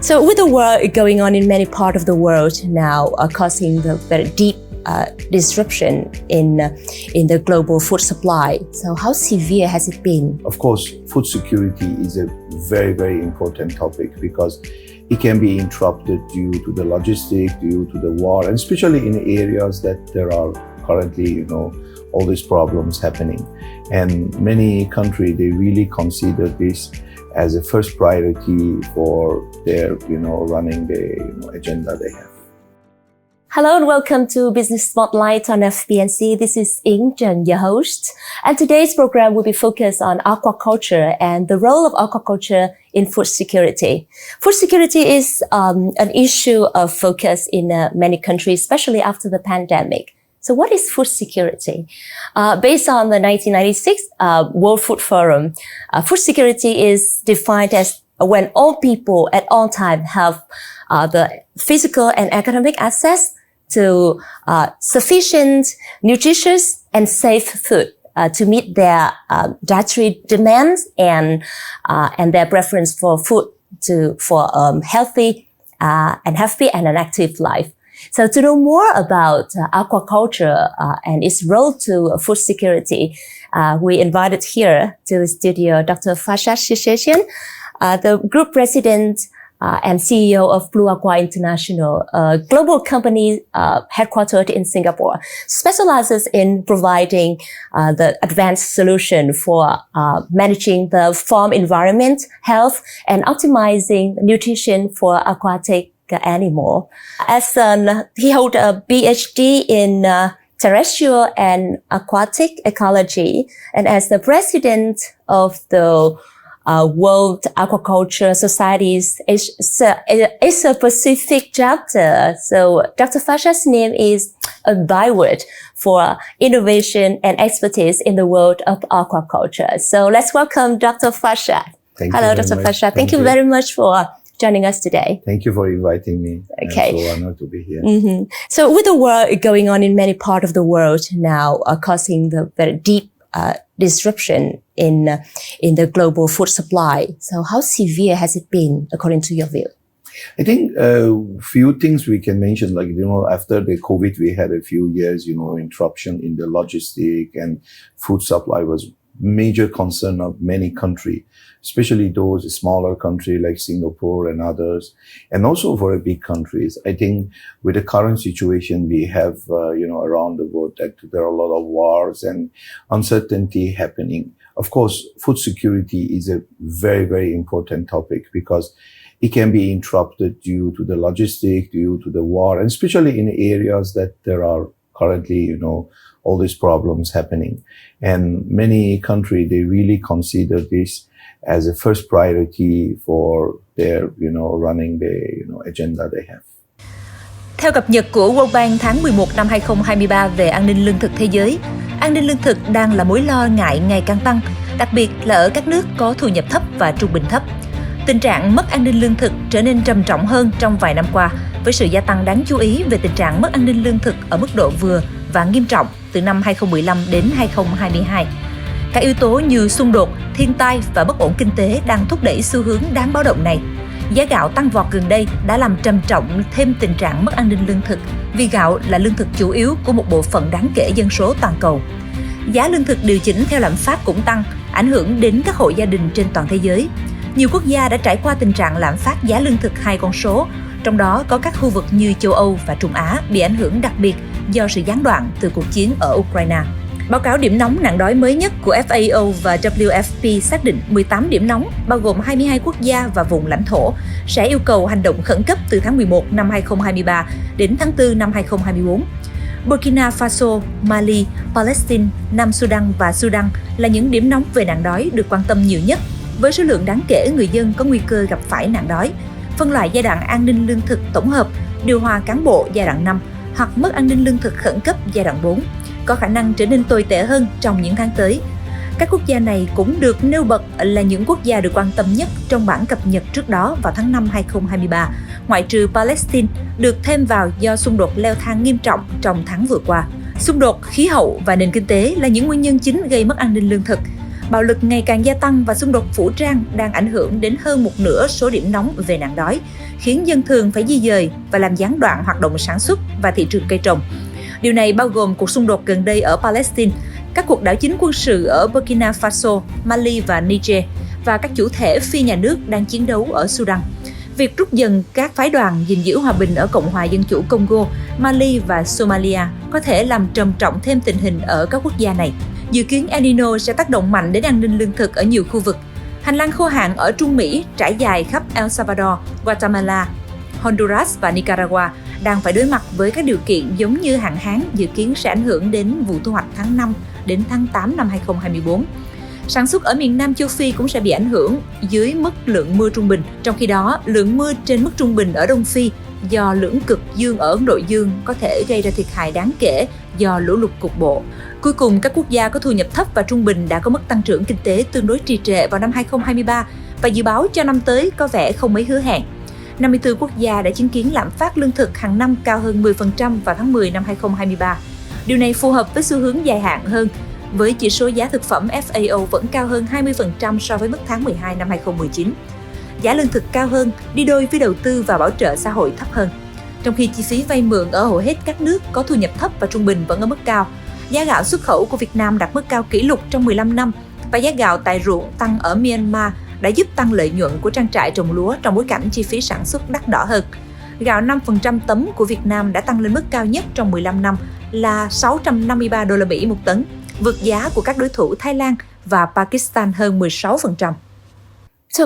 So with the war going on in many parts of the world now, causing the very deep disruption in the global food supply. So how severe has it been? Of course, food security is a very, very important topic because it can be interrupted due to the logistics, due to the war, and especially in areas that there are currently, all these problems happening. And many countries, they really consider this as a first priority for their, running the, agenda they have. Hello and welcome to Business Spotlight on FBNC. This is TIrichN, your host. And today's program will be focused on aquaculture and the role of aquaculture in food security. Food security is an issue of focus in many countries, especially after the pandemic. So what is food security? Based on the 1996 World Food Forum, food security is defined as when all people at all times have the physical and economic access to sufficient, nutritious, and safe food to meet their dietary demands and their preference for food for healthy and happy and an active life. So to know more about aquaculture and its role to food security, we invited here to the studio Dr. TIrichN, the Group President and CEO of BL Aqua International, a global company headquartered in Singapore, specializes in providing the advanced solution for managing the farm environment, health, and optimizing nutrition for aquatic animal. He holds a PhD in terrestrial and aquatic ecology, and as the president of the World Aquaculture Society's Asia Pacific chapter. So Dr. TIrichN's name is a byword for innovation and expertise in the world of aquaculture. So let's welcome Dr. TIrichN. Hello, Dr. TIrichN. Thank you very much for joining us today. Thank you for inviting me. Okay. I'm so honored to be here. Mm-hmm. So with the war going on in many parts of the world now, causing the very deep disruption in the global food supply. So how severe has it been, according to your view? I think few things we can mention, like, after the COVID, we had a few years, interruption in the logistic and food supply was major concern of many countries, especially those smaller countries like Singapore and others, and also for big countries. I think with the current situation we have, around the world, that there are a lot of wars and uncertainty happening. Of course, food security is a very, very important topic because it can be interrupted due to the logistics, due to the war, and especially in areas that there are currently, all these problems happening. And many countries, they really consider this as a first priority for their, running the, agenda they have. Theo cập nhật của World Bank tháng 11 năm 2023 về an ninh lương thực thế giới, an ninh lương thực đang là mối lo ngại ngày càng tăng, đặc biệt là ở các nước có thu nhập thấp và trung bình thấp. Tình trạng mất an ninh lương thực trở nên trầm trọng hơn trong vài năm qua, với sự gia tăng đáng chú ý về tình trạng mất an ninh lương thực ở mức độ vừa và nghiêm trọng từ năm 2015 đến 2022. Các yếu tố như xung đột, thiên tai và bất ổn kinh tế đang thúc đẩy xu hướng đáng báo động này. Giá gạo tăng vọt gần đây đã làm trầm trọng thêm tình trạng mất an ninh lương thực, vì gạo là lương thực chủ yếu của một bộ phận đáng kể dân số toàn cầu. Giá lương thực điều chỉnh theo lạm phát cũng tăng, ảnh hưởng đến các hộ gia đình trên toàn thế giới. Nhiều quốc gia đã trải qua tình trạng lạm phát giá lương thực hai con số, trong đó có các khu vực như châu Âu và Trung Á bị ảnh hưởng đặc biệt do sự gián đoạn từ cuộc chiến ở Ukraine. Báo cáo điểm nóng nạn đói mới nhất của FAO và WFP xác định 18 điểm nóng, bao gồm 22 quốc gia và vùng lãnh thổ, sẽ yêu cầu hành động khẩn cấp từ tháng 11 năm 2023 đến tháng 4 năm 2024. Burkina Faso, Mali, Palestine, Nam Sudan và Sudan là những điểm nóng về nạn đói được quan tâm nhiều nhất, với số lượng đáng kể người dân có nguy cơ gặp phải nạn đói. Phân loại giai đoạn an ninh lương thực tổng hợp, điều hòa cán bộ giai đoạn 5 hoặc mất an ninh lương thực khẩn cấp giai đoạn 4 có khả năng trở nên tồi tệ hơn trong những tháng tới. Các quốc gia này cũng được nêu bật là những quốc gia được quan tâm nhất trong bản cập nhật trước đó vào tháng 5 2023, ngoại trừ Palestine, được thêm vào do xung đột leo thang nghiêm trọng trong tháng vừa qua. Xung đột, khí hậu và nền kinh tế là những nguyên nhân chính gây mất an ninh lương thực. Bạo lực ngày càng gia tăng và xung đột vũ trang đang ảnh hưởng đến hơn một nửa số điểm nóng về nạn đói, khiến dân thường phải di dời và làm gián đoạn hoạt động sản xuất và thị trường cây trồng. Điều này bao gồm cuộc xung đột gần đây ở Palestine, các cuộc đảo chính quân sự ở Burkina Faso, Mali và Niger, và các chủ thể phi nhà nước đang chiến đấu ở Sudan. Việc rút dần các phái đoàn gìn giữ hòa bình ở Cộng hòa Dân chủ Congo, Mali và Somalia có thể làm trầm trọng thêm tình hình ở các quốc gia này. Dự kiến El Nino sẽ tác động mạnh đến an ninh lương thực ở nhiều khu vực. Hành lang khô hạn ở Trung Mỹ trải dài khắp El Salvador, Guatemala, Honduras và Nicaragua đang phải đối mặt với các điều kiện giống như hạn hán dự kiến sẽ ảnh hưởng đến vụ thu hoạch tháng 5 đến tháng 8 năm 2024. Sản xuất ở miền Nam châu Phi cũng sẽ bị ảnh hưởng dưới mức lượng mưa trung bình. Trong khi đó, lượng mưa trên mức trung bình ở Đông Phi do lưỡng cực dương ở Ấn Độ Dương có thể gây ra thiệt hại đáng kể do lũ lụt cục bộ. Cuối cùng, các quốc gia có thu nhập thấp và trung bình đã có mức tăng trưởng kinh tế tương đối trì trệ vào năm 2023 và dự báo cho năm tới có vẻ không mấy hứa hẹn. 54 quốc gia đã chứng kiến lạm phát lương thực hàng năm cao hơn 10% vào tháng 10 năm 2023. Điều này phù hợp với xu hướng dài hạn hơn, với chỉ số giá thực phẩm FAO vẫn cao hơn 20% so với mức tháng 12 năm 2019. Giá lương thực cao hơn đi đôi với đầu tư và bảo trợ xã hội thấp hơn. Trong khi chi phí vay mượn ở hầu hết các nước có thu nhập thấp và trung bình vẫn ở mức cao, giá gạo xuất khẩu của Việt Nam đạt mức cao kỷ lục trong 15 năm và giá gạo tại ruộng tăng ở Myanmar đã giúp tăng lợi nhuận của trang trại trồng lúa trong bối cảnh chi phí sản xuất đắt đỏ hơn. Gạo 5% tấm của Việt Nam đã tăng lên mức cao nhất trong 15 năm là 653 đô la Mỹ một tấn, vượt giá của các đối thủ Thái Lan và Pakistan hơn 16%. So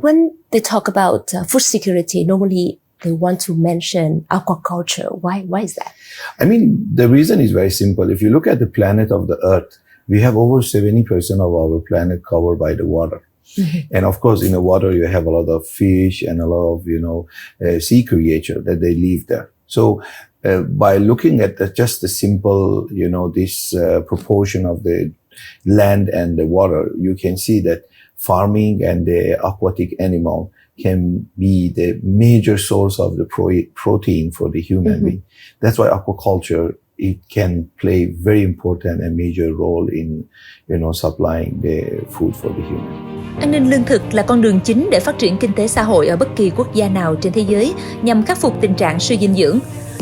when they talk about food security, normally they want to mention aquaculture. Why is that? I mean, the reason is very simple. If you look at the planet of the Earth, we have over 70% of our planet covered by the water. Mm-hmm. And of course, in the water, you have a lot of fish and a lot of, sea creature that they live there. So by looking at just the simple, this proportion of the land and the water, you can see that farming and the aquatic animal can be the major source of the protein for the human being. That's why aquaculture, it can play very important and major role in, supplying the food for the human. An ninh lương thực là con đường chính để phát triển kinh tế xã hội ở bất kỳ quốc gia nào trên thế giới nhằm khắc phục tình trạng suy dinh dưỡng.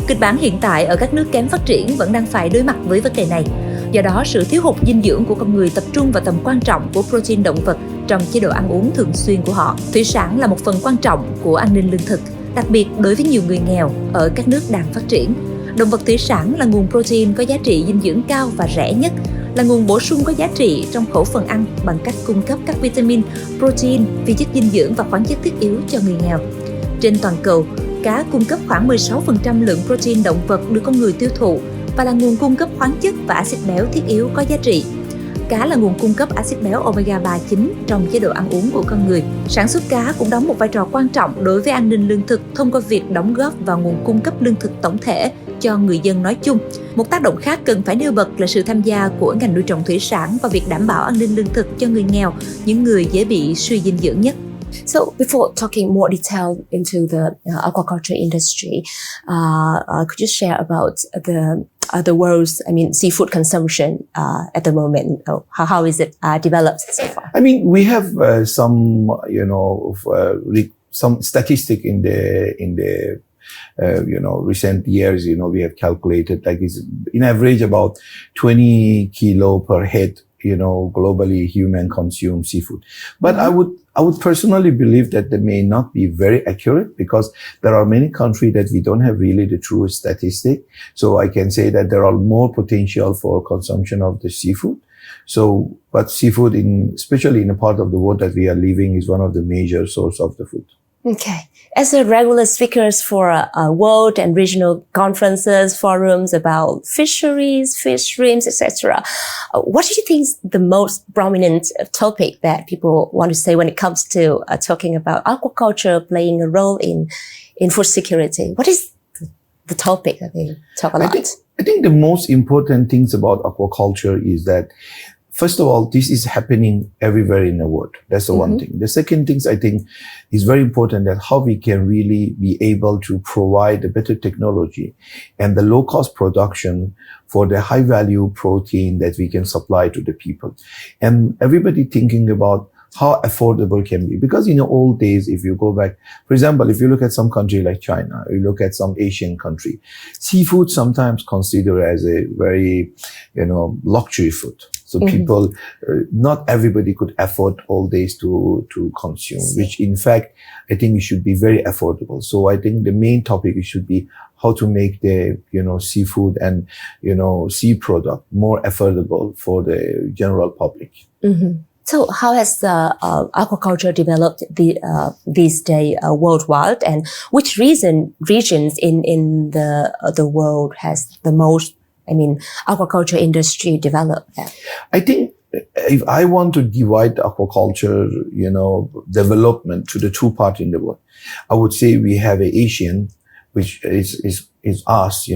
Kịch bản hiện tại ở các nước kém phát triển vẫn đang phải đối mặt với vấn đề này. Do đó, sự thiếu hụt dinh dưỡng của con người tập trung vào tầm quan trọng của protein động vật trong chế độ ăn uống thường xuyên của họ. Thủy sản là một phần quan trọng của an ninh lương thực, đặc biệt đối với nhiều người nghèo ở các nước đang phát triển. Động vật thủy sản là nguồn protein có giá trị dinh dưỡng cao và rẻ nhất, là nguồn bổ sung có giá trị trong khẩu phần ăn bằng cách cung cấp các vitamin, protein, vi chất dinh dưỡng và khoáng chất thiết yếu cho người nghèo. Trên toàn cầu, cá cung cấp khoảng 16% lượng protein động vật được con người tiêu thụ và là nguồn cung cấp khoáng chất và axit béo thiết yếu có giá trị. Cá là nguồn cung cấp axit béo omega 3 chính trong chế độ ăn uống của con người. Sản xuất cá cũng đóng một vai trò quan trọng đối với an ninh lương thực thông qua việc đóng góp vào nguồn cung cấp lương thực tổng thể cho người dân nói chung. Một tác động khác cần phải nêu bật là sự tham gia của ngành nuôi trồng thủy sản vào việc đảm bảo an ninh lương thực cho người nghèo, những người dễ bị suy dinh dưỡng nhất. So before talking more detail into the aquaculture industry, could you share about the world's, seafood consumption at the moment? How is it developed so far? I mean, we have some, some statistic in the recent years. We have calculated like it's in average about 20 kilo per head. Globally human consume seafood. But I would personally believe that they may not be very accurate because there are many countries that we don't have really the true statistic. So I can say that there are more potential for consumption of the seafood. So, but seafood especially in a part of the world that we are living is one of the major source of the food. Okay. As a regular speakers for world and regional conferences, forums about fisheries, fish streams, etc., what do you think is the most prominent topic that people want to say when it comes to talking about aquaculture playing a role in food security? What is the topic that they talk a lot? I think the most important things about aquaculture is that, first of all, this is happening everywhere in the world. That's the one thing. The second thing I think is very important, that how we can really be able to provide a better technology and the low cost production for the high value protein that we can supply to the people. And everybody thinking about how affordable can be. Because in the old days, if you go back, for example, if you look at some country like China, or you look at some Asian country, seafood sometimes considered as a very, luxury food. So people, not everybody could afford all days to consume, which in fact, I think it should be very affordable. So I think the main topic should be how to make the, seafood and, sea product more affordable for the general public. Mm-hmm. So how has aquaculture developed these days worldwide, and which regions in the world has the most, aquaculture industry developed? I think if I want to divide aquaculture, development to the two parts in the world, I would say we have an Asian, which is us,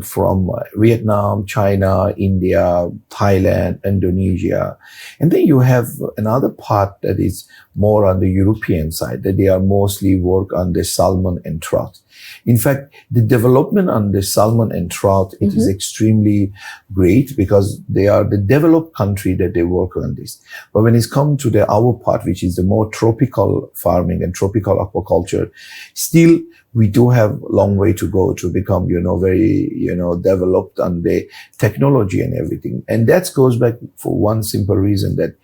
from Vietnam, China, India, Thailand, Indonesia. And then you have another part that is more on the European side, that they are mostly work on the salmon and trout. In fact, the development on the salmon and trout, it is extremely great because they are the developed country that they work on this. But when it's come to our part, which is the more tropical farming and tropical aquaculture, still we do have a long way to go to become, very, developed on the technology and everything. And that goes back for one simple reason, that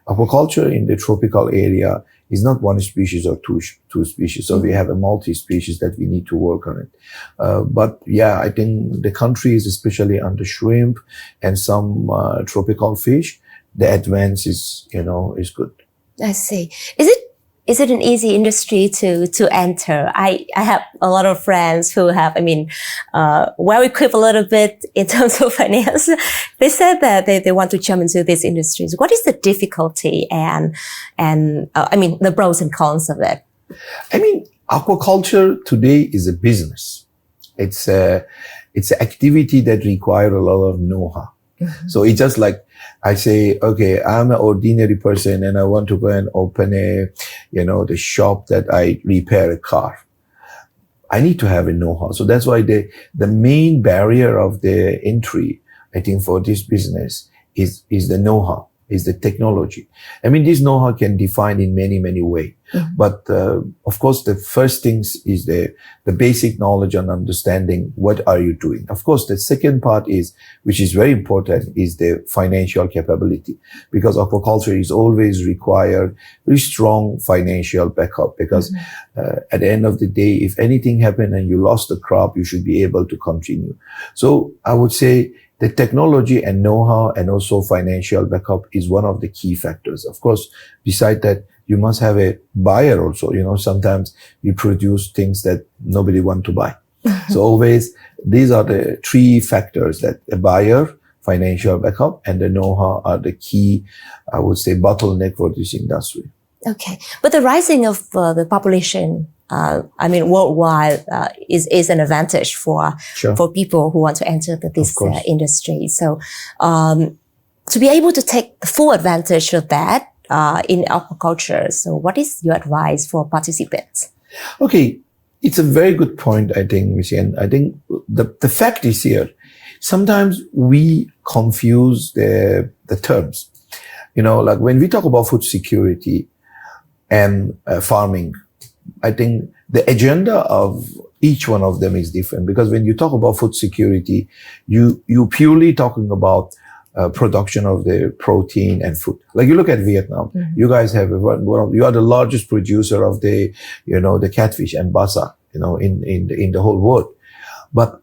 aquaculture in the tropical area is not one species or two species. So we have a multi-species that we need to work on it. But yeah, I think the countries, especially on the shrimp and some tropical fish, the advance is good. I see. Is it an easy industry to enter? I have a lot of friends who have, well equipped a little bit in terms of finance. They said that they want to jump into these industries. What is the difficulty and the pros and cons of it? Aquaculture today is a business. It's an activity that requires a lot of know-how. So it's just like I say, okay, I'm an ordinary person and I want to go and open the shop that I repair a car. I need to have a know-how. So that's why the main barrier of the entry, I think, for this business is the know-how, is the technology. This know-how can define in many, many ways. But, of course, the first things is the basic knowledge and understanding what are you doing. Of course, the second part is, which is very important, is the financial capability, because aquaculture is always required very strong financial backup, because at the end of the day, if anything happened and you lost the crop, you should be able to continue. So I would say the technology and know-how and also financial backup is one of the key factors. Of course, beside that, you must have a buyer also. Sometimes you produce things that nobody want to buy. So always, these are the three factors, that a buyer, financial backup, and the know-how are the key, I would say, bottleneck for this industry. Okay. But the rising of the population, worldwide, is an advantage for people who want to enter this industry. So, to be able to take the full advantage of that, in aquaculture, so what is your advice for participants? Okay, it's a very good point, I think, MINH. I think the fact is here, sometimes we confuse the terms. Like when we talk about food security and farming, I think the agenda of each one of them is different, because when you talk about food security, you purely talking about production of the protein and food. Like you look at Vietnam, you guys have you are the largest producer of the catfish and basa, in the whole world. But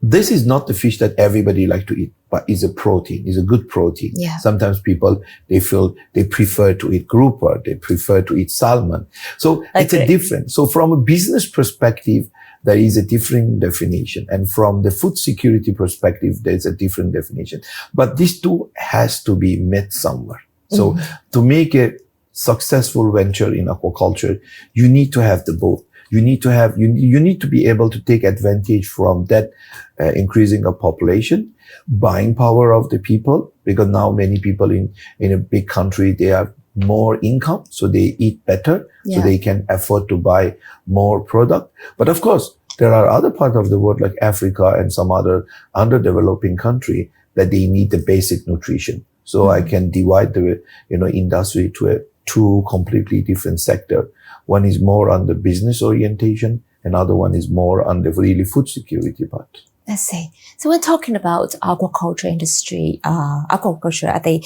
this is not the fish that everybody like to eat, but it's a protein, it's a good protein. Yeah. Sometimes people, they feel they prefer to eat grouper, they prefer to eat salmon. So it's a different. So from a business perspective, there is a different definition. And from the food security perspective, there's a different definition. But these two has to be met somewhere. So to make a successful venture in aquaculture, you need to have the both. You need to be able to take advantage from that increasing of population, buying power of the people, because now many people in a big country, they have more income, so they eat better, so they can afford to buy more product. But of course, there are other parts of the world like Africa and some other underdeveloping country that they need the basic nutrition. So I can divide the, industry to two completely different sector. One is more on the business orientation, another one is more on the really food security part. I see. So when talking about aquaculture industry, aquaculture, are they,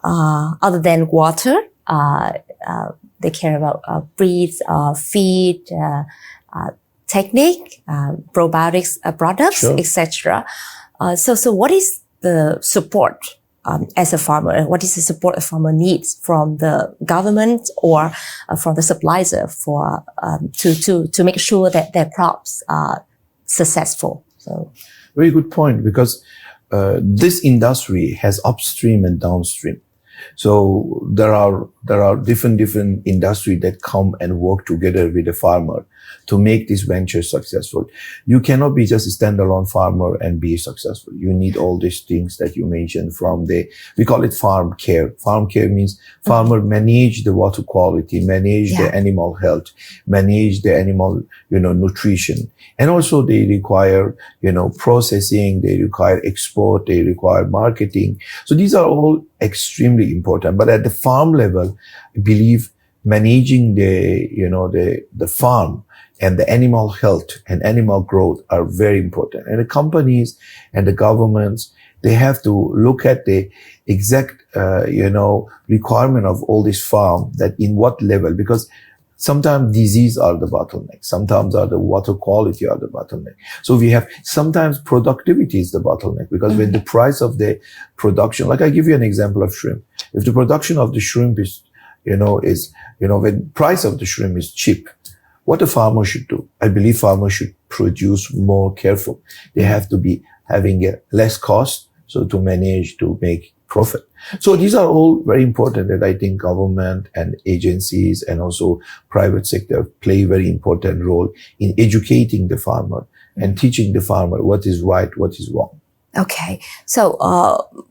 other than water, they care about breeds, feed, technique, probiotics products, Sure. etc. So what is the support as a farmer, and what is the support a farmer needs from the government or from the suppliers for to make sure that their crops are successful? So, Very good point, because this industry has upstream and downstream. So there are different industry that come and work together with the farmer to make this venture successful. You cannot be just a standalone farmer and be successful. You need all these things that you mentioned we call it farm care. Farm care means farmer manage the water quality, manage the animal health, manage the animal, nutrition. And also they require, processing, they require export, they require marketing. So these are all extremely important. But at the farm level, I believe managing the farm and the animal health and animal growth are very important. And the companies and the governments, they have to look at the exact, requirement of all this farm, that in what level, because sometimes disease are the bottleneck. Sometimes are the water quality are the bottleneck. So we have, sometimes productivity is the bottleneck, because when the price of the production, like I give you an example of shrimp. If the production of the shrimp is, when price of the shrimp is cheap, what a farmer should do, I believe farmers should produce more careful. They have to be having a less cost, so to manage to make profit. So these are all very important, that I think government and agencies and also private sector play a very important role in educating the farmer and teaching the farmer what is right, what is wrong. Okay, so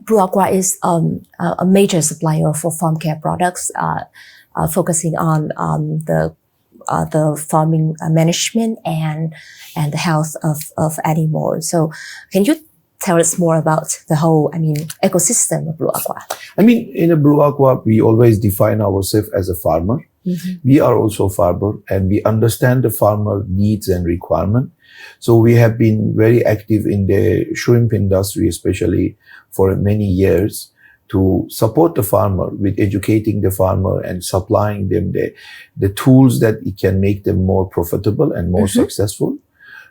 BL Aqua is a major supplier for farm care products, focusing on the farming management and the health of animals. So can you tell us more about the whole, ecosystem of BL Aqua? In a BL Aqua, we always define ourselves as a farmer. We are also a farmer, and we understand the farmer needs and requirement. So we have been very active in the shrimp industry, especially for many years, to support the farmer with educating the farmer and supplying them the tools that it can make them more profitable and more successful.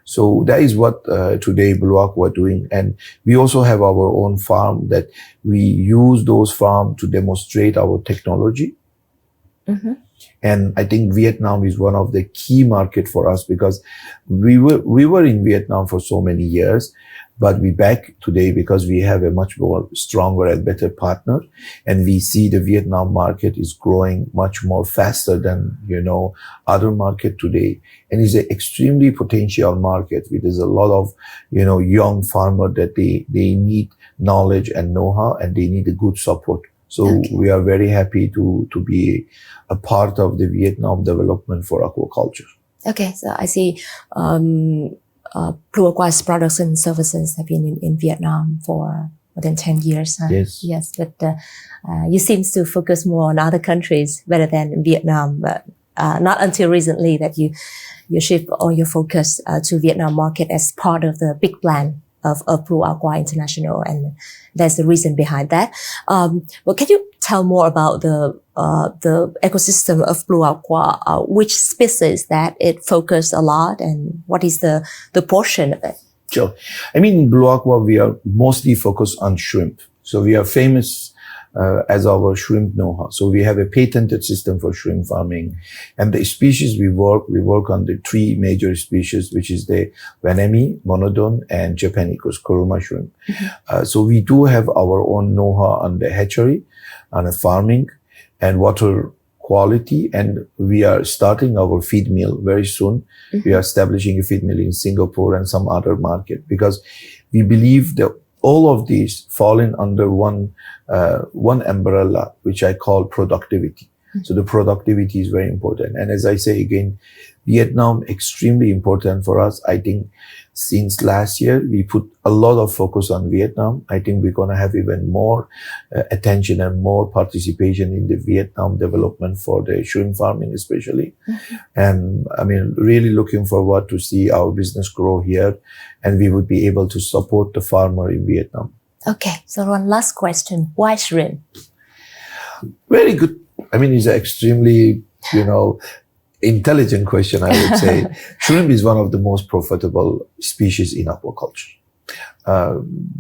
So that is what today BL Aqua are doing. And we also have our own farm that we use those farms to demonstrate our technology. And I think Vietnam is one of the key market for us, because we were in Vietnam for so many years, but we back today because we have a much more stronger and better partner. And we see the Vietnam market is growing much more faster than, other market today. And it's an extremely potential market. There's a lot of, young farmer that they need knowledge and know-how, and they need a good support. So we are very happy to be a part of the Vietnam development for aquaculture. Okay, so I see BL Aqua's products and services have been in Vietnam for more than 10 years. Yes, but you seem to focus more on other countries rather than Vietnam. But not until recently that you shift all your focus to Vietnam market as part of the big plan of BL Aqua International, and there's the reason behind that. But can you tell more about the ecosystem of BL Aqua? Which species that it focused a lot, and what is the portion of it? Sure. In BL Aqua, we are mostly focused on shrimp. So we are famous as our shrimp know-how. So we have a patented system for shrimp farming. And the species we work on the three major species, which is the Vanemi, Monodon, and Japanicus, Kuruma shrimp. So we do have our own know-how on the hatchery, on the farming, and water quality. And we are starting our feed mill very soon. We are establishing a feed mill in Singapore and some other market, because we believe that all of these fall in under one umbrella, which I call productivity. So the productivity is very important. And as I say again, Vietnam, extremely important for us. I think since last year, we put a lot of focus on Vietnam. I think we're going to have even more attention and more participation in the Vietnam development for the shrimp farming especially. And I mean, really looking forward to see our business grow here, and we would be able to support the farmer in Vietnam. Okay, so one last question. Why shrimp? Very good. I mean, it's an extremely, intelligent question, I would say. Shrimp is one of the most profitable species in aquaculture.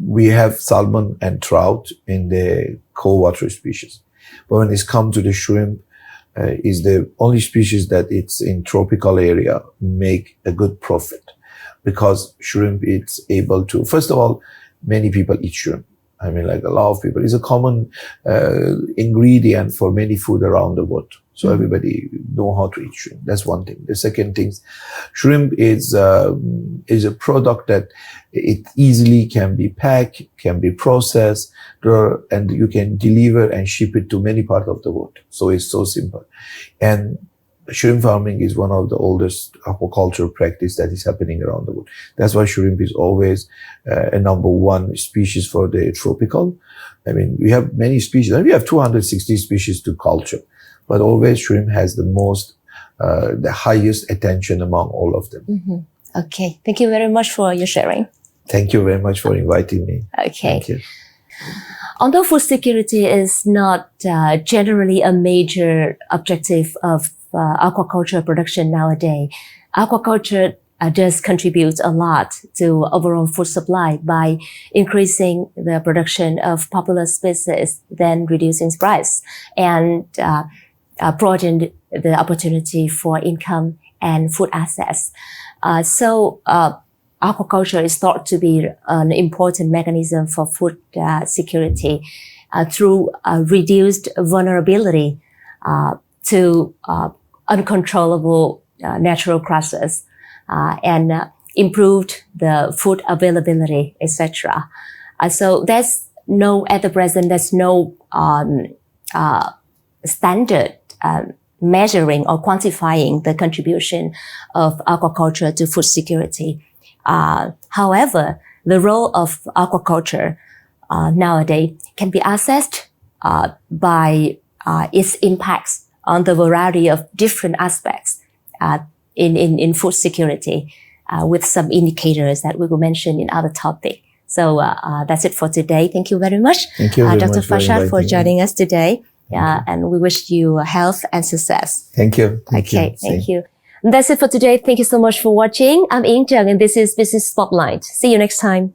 We have salmon and trout in the cold water species. But when it's come to the shrimp, is the only species that it's in tropical area make a good profit, because shrimp it's able to, first of all, many people eat shrimp. I mean, like a lot of people. It's a common ingredient for many food around the world. So everybody know how to eat shrimp. That's one thing. The second thing, shrimp is a product that it easily can be packed, can be processed, and you can deliver and ship it to many parts of the world. So it's so simple. And shrimp farming is one of the oldest aquaculture practice that is happening around the world. That's why shrimp is always a number one species for the tropical. I mean, we have many species. We have 260 species to culture, but always shrimp has the most, the highest attention among all of them. Okay, thank you very much for your sharing. Thank you very much for inviting me. Okay. Thank you. Although food security is not generally a major objective of aquaculture production nowadays, aquaculture does contribute a lot to overall food supply by increasing the production of popular species, then reducing price, and broaden the opportunity for income and food access. So aquaculture is thought to be an important mechanism for food security through reduced vulnerability to uncontrollable natural crises and improved the food availability, etc. So there's no, at the present, there's no standard measuring or quantifying the contribution of aquaculture to food security. However, the role of aquaculture nowadays can be assessed by its impacts on the variety of different aspects in food security, with some indicators that we will mention in other topic. So that's it for today. Thank you very much, Thank you very Dr. much Farshad, for joining us today. you. And we wish you health and success. Thank you. Okay, thank you. That's it for today. Thank you so much for watching. I'm THØNG, and this is Business Spotlight. See you next time.